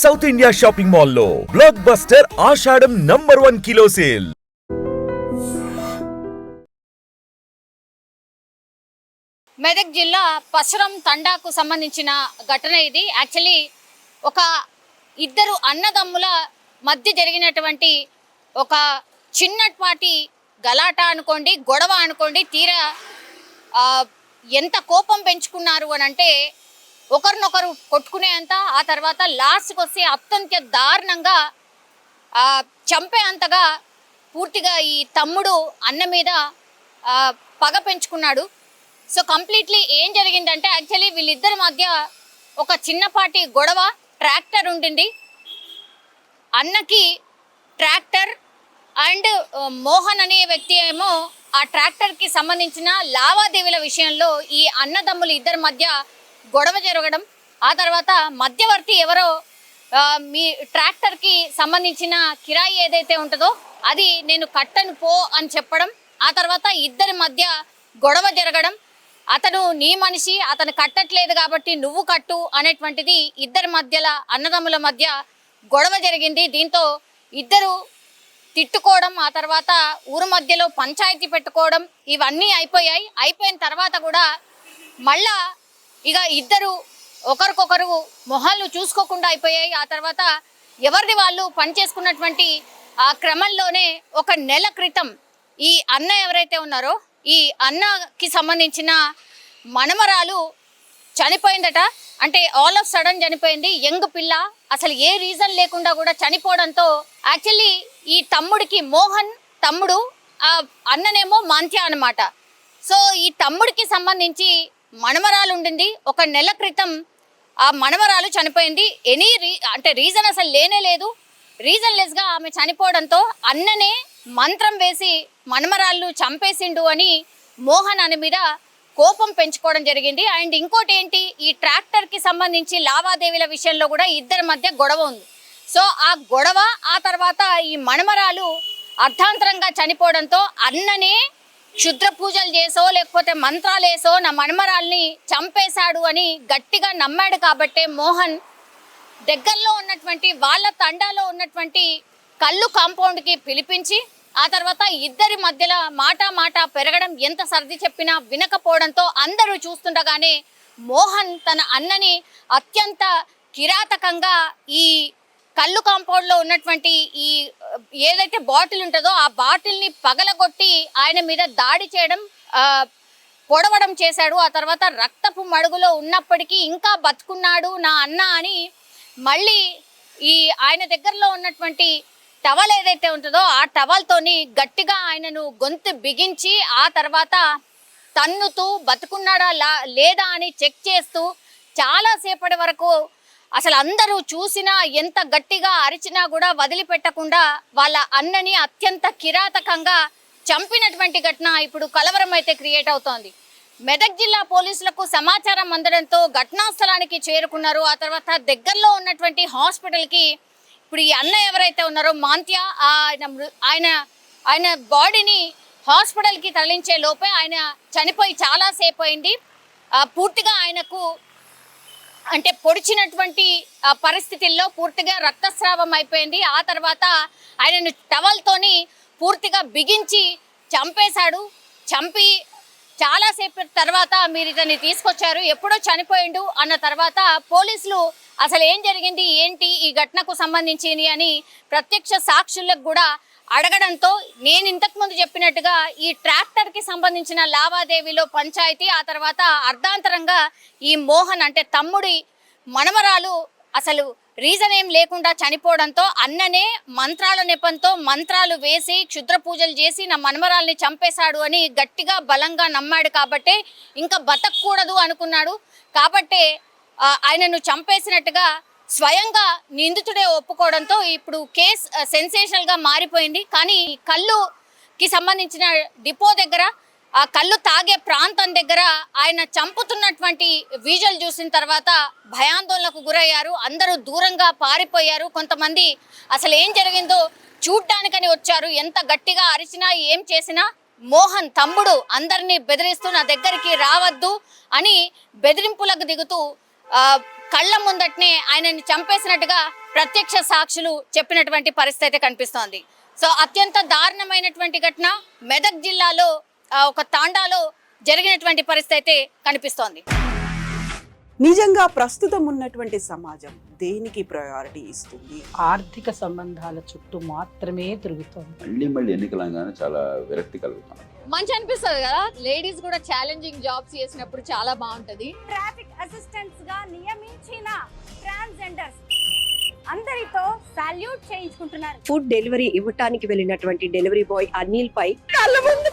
South India shopping మాల్లో block buster ఆషాఢం #1 kilo sale. Medak జిల్లా పసరం తండాకు సంబంధించిన ఘటన ఇది. యాక్చువల్లీ ఒక ఇద్దరు అన్నదమ్ముల మధ్య జరిగినటువంటి ఒక చిన్నపాటి గలాట అనుకోండి, గొడవ అనుకోండి. తీరా ఎంత కోపం పెంచుకున్నారు అని అంటే ఒకరినొకరు కొట్టుకునేంత, ఆ తర్వాత లాస్ట్కి వస్తే అత్యంత దారుణంగా చంపేంతగా పూర్తిగా ఈ తమ్ముడు అన్న మీద పగ పెంచుకున్నాడు. సో కంప్లీట్లీ ఏం జరిగిందంటే యాక్చువల్లీ వీళ్ళిద్దరి మధ్య ఒక చిన్నపాటి గొడవ. ట్రాక్టర్ ఉండింది, అన్నకి ట్రాక్టర్ అండ్ మోహన్ అనే వ్యక్తి ఏమో ఆ ట్రాక్టర్కి సంబంధించిన లావాదేవీల విషయంలో ఈ అన్నదమ్ములు ఇద్దరి మధ్య గొడవ జరగడం. ఆ తర్వాత మధ్యవర్తి ఎవరో మీ ట్రాక్టర్కి సంబంధించిన కిరాయి ఏదైతే ఉంటుందో అది నేను కట్టను పో అని చెప్పడం. ఆ తర్వాత ఇద్దరి మధ్య గొడవ జరగడం. అతను నీ మనిషి, అతను కట్టట్లేదు కాబట్టి నువ్వు కట్టు అనేటువంటిది ఇద్దరి మధ్యలో అన్నదమ్ముల మధ్య గొడవ జరిగింది. దీంతో ఇద్దరు తిట్టుకోవడం, ఆ తర్వాత ఊరు మధ్యలో పంచాయతీ పెట్టుకోవడం ఇవన్నీ అయిపోయాయి. అయిపోయిన తర్వాత కూడా మళ్ళా ఇక ఇద్దరు ఒకరికొకరు మొహాలు చూసుకోకుండా అయిపోయాయి. ఆ తర్వాత ఎవరిది వాళ్ళు పని చేసుకున్నటువంటి ఆ క్రమంలోనే ఒక నెల క్రితం ఈ అన్న ఎవరైతే ఉన్నారో ఈ అన్నకి సంబంధించిన మనమరాలు చనిపోయిందట. అంటే ఆల్ ఆఫ్ సడన్ చనిపోయింది. యంగ్ పిల్ల, అసలు ఏ రీజన్ లేకుండా కూడా చనిపోవడంతో యాక్చువల్లీ ఈ తమ్ముడికి, మోహన్ తమ్ముడు, ఆ అన్ననేమో మాంత్య అనమాట. సో ఈ తమ్ముడికి సంబంధించి మనమరాలు ఉండింది. ఒక నెల క్రితం ఆ మనమరాలు చనిపోయింది. అంటే రీజన్ అసలు లేనే లేదు. రీజన్ లెస్గా ఆమె చనిపోవడంతో అన్ననే మంత్రం వేసి మనమరాళ్ళు చంపేసిండు అని మోహన్ అని మీద కోపం పెంచుకోవడం జరిగింది. అండ్ ఇంకోటి ఏంటి, ఈ ట్రాక్టర్కి సంబంధించి లావాదేవీల విషయంలో కూడా ఇద్దరి మధ్య గొడవ ఉంది. సో ఆ గొడవ, ఆ తర్వాత ఈ మనమరాలు అర్ధాంతరంగా చనిపోవడంతో అన్ననే క్షుద్ర పూజలు చేసో లేకపోతే మంత్రాలు వేసో నా మనమరాల్ని చంపేశాడు అని గట్టిగా నమ్మాడు. కాబట్టే మోహన్ దగ్గరలో ఉన్నటువంటి వాళ్ళ తండాలో ఉన్నటువంటి కళ్ళు కాంపౌండ్కి పిలిపించి ఆ తర్వాత ఇద్దరి మధ్యలో మాట పెరగడం, ఎంత సర్ది చెప్పినా వినకపోవడంతో అందరూ చూస్తుండగానే మోహన్ తన అన్నని అత్యంత కిరాతకంగా ఈ కళ్ళు కాంపౌండ్లో ఉన్నటువంటి ఈ ఏదైతే బాటిల్ ఉంటుందో ఆ బాటిల్ని పగలగొట్టి ఆయన మీద దాడి చేయడం, పొడవడం చేశాడు. ఆ తర్వాత రక్తపు మడుగులో ఉన్నప్పటికీ ఇంకా బతుకున్నాడు నా అన్న అని మళ్ళీ ఈ ఆయన దగ్గరలో ఉన్నటువంటి టవల్ ఏదైతే ఉంటుందో ఆ టవల్తోని గట్టిగా ఆయనను గొంతు బిగించి ఆ తర్వాత తన్నుతూ బతుకున్నాడా లేదా అని చెక్ చేస్తూ చాలాసేపటి వరకు అసలు అందరూ చూసినా ఎంత గట్టిగా అరిచినా కూడా వదిలిపెట్టకుండా వాళ్ళ అన్నని అత్యంత కిరాతకంగా చంపినటువంటి ఘటన ఇప్పుడు కలవరం అయితే క్రియేట్ అవుతోంది. మెదక్ జిల్లా పోలీసులకు సమాచారం అందడంతో ఘటనా స్థలానికి చేరుకున్నారు. ఆ తర్వాత దగ్గరలో ఉన్నటువంటి హాస్పిటల్కి ఇప్పుడు ఈ అన్న ఎవరైతే ఉన్నారో మాంత్య ఆయన బాడీని హాస్పిటల్కి తరలించే లోపే ఆయన చనిపోయి చాలాసేపు అయింది. పూర్తిగా ఆయనకు అంటే పొడిచినటువంటి పరిస్థితుల్లో పూర్తిగా రక్తస్రావం అయిపోయింది. ఆ తర్వాత ఆయనను టవల్తోని పూర్తిగా బిగించి చంపేశాడు. చంపి చాలాసేపు తర్వాత మీరు ఇతన్ని తీసుకొచ్చారు, ఎప్పుడో చనిపోయిండు అన్న తర్వాత పోలీసులు అసలు ఏం జరిగింది ఏంటి ఈ ఘటనకు సంబంధించి అని ప్రత్యక్ష సాక్షులకు కూడా అడగడంతో నేను ఇంతకుముందు చెప్పినట్టుగా ఈ ట్రాక్టర్కి సంబంధించిన లావాదేవీలో పంచాయతీ, ఆ తర్వాత అర్ధాంతరంగా ఈ మోహన్ అంటే తమ్ముడి మనమరాలు అసలు రీజన్ ఏం లేకుండా చనిపోవడంతో అన్ననే మంత్రాల నెపంతో మంత్రాలు వేసి క్షుద్ర పూజలు చేసి నా మనమరాల్ని చంపేశాడు అని గట్టిగా బలంగా నమ్మాడు. కాబట్టే ఇంకా బతకూడదు అనుకున్నాడు. కాబట్టే ఆయనను చంపేసినట్టుగా స్వయంగా నిందితుడే ఒప్పుకోవడంతో ఇప్పుడు కేసు సెన్సేషనల్గా మారిపోయింది. కానీ కళ్ళుకి సంబంధించిన డిపో దగ్గర, ఆ కళ్ళు తాగే ప్రాంతం దగ్గర ఆయన చంపుతున్నటువంటి విజువల్ చూసిన తర్వాత భయాందోళనకు గురయ్యారు. అందరూ దూరంగా పారిపోయారు. కొంతమంది అసలు ఏం జరిగిందో చూడ్డానికని వచ్చారు. ఎంత గట్టిగా అరిచినా ఏం చేసినా మోహన్ తమ్ముడు అందరినీ బెదిరిస్తూ నా దగ్గరికి రావద్దు అని బెదిరింపులకు దిగుతూ కళ్ళ ముందటనే ఆయనని చంపేసినట్టుగా ప్రత్యక్ష సాక్షులు చెప్పినటువంటి పరిస్థితి అయితే కనిపిస్తోంది. సో అత్యంత దారుణమైనటువంటి ఘటన మెదక్ జిల్లాలో ఒక తాండాలో జరిగినటువంటి పరిస్థితి అయితే కనిపిస్తోంది. నిజంగా ప్రస్తుతం ఉన్నటువంటి సమాజం దేనికి ప్రయారిటీ ఇస్తుంది? ఆర్థిక సంబంధాల చుట్టూ మాత్రమే తిరుగుతోంది. మళ్ళీ ఎన్నికలంగానే చాలా విరక్తి కలుగుతాను. మంచి అనిపిస్తుంది కదా, లేడీస్ కూడా ఛాలెంజింగ్ జాబ్స్ చేసినప్పుడు చాలా బాగుంటది. ట్రాఫిక్ అసిస్టెంట్స్ గా నియమించిన ట్రాన్స్జెండర్స్ అందరితో సాల్యూట్ చేయించుకుంటున్నారు. ఫుడ్ డెలివరీ ఇవ్వటానికి వెళ్ళినటువంటి డెలివరీ బాయ్ అనిల్ పై కళ్ళ ముందు